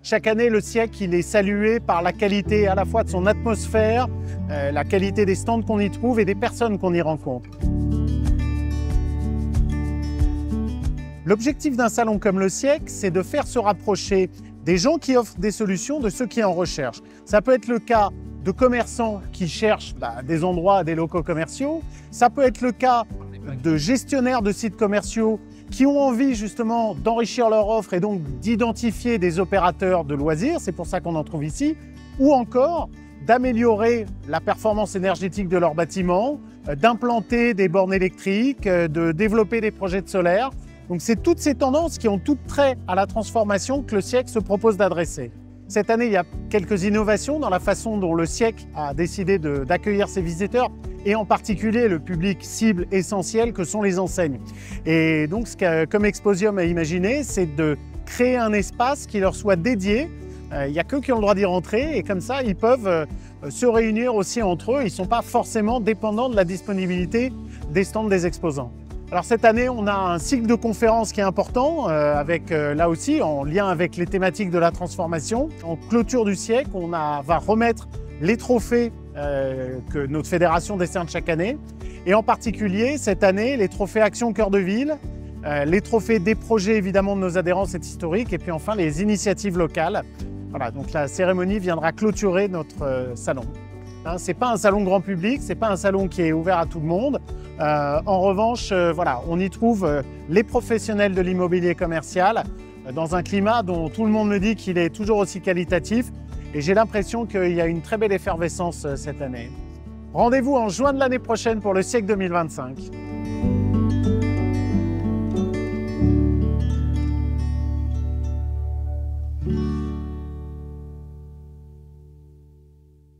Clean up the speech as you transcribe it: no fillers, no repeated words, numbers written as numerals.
Chaque année, le siècle, il est salué par la qualité à la fois de son atmosphère, la qualité des stands qu'on y trouve et des personnes qu'on y rencontre. L'objectif d'un salon comme le siècle, c'est de faire se rapprocher des gens qui offrent des solutions de ceux qui en recherchent. Ça peut être le cas de commerçants qui cherchent des endroits, des locaux commerciaux. Ça peut être le cas de gestionnaires de sites commerciaux qui ont envie justement d'enrichir leur offre et donc d'identifier des opérateurs de loisirs, c'est pour ça qu'on en trouve ici, ou encore d'améliorer la performance énergétique de leur bâtiment, d'implanter des bornes électriques, de développer des projets de solaire. Donc c'est toutes ces tendances qui ont toutes trait à la transformation que le siècle se propose d'adresser. Cette année, il y a quelques innovations dans la façon dont le siècle a décidé d'accueillir ses visiteurs et en particulier le public cible essentiel que sont les enseignes. Et donc, comme Exposium a imaginé, c'est de créer un espace qui leur soit dédié. Il n'y a qu'eux qui ont le droit d'y rentrer et comme ça, ils peuvent se réunir aussi entre eux. Ils ne sont pas forcément dépendants de la disponibilité des stands des exposants. Alors cette année, on a un cycle de conférences qui est important, là aussi en lien avec les thématiques de la transformation. En clôture du siècle, va remettre les trophées que notre fédération décerne chaque année. Et en particulier, cette année, les trophées Action Cœur de Ville, les trophées des projets évidemment de nos adhérents, c'est historique, et puis enfin les initiatives locales. Voilà, donc la cérémonie viendra clôturer notre salon. Ce n'est pas un salon grand public, ce n'est pas un salon qui est ouvert à tout le monde. En revanche, voilà, on y trouve les professionnels de l'immobilier commercial dans un climat dont tout le monde me dit qu'il est toujours aussi qualitatif. Et j'ai l'impression qu'il y a une très belle effervescence cette année. Rendez-vous en juin de l'année prochaine pour le siècle 2025.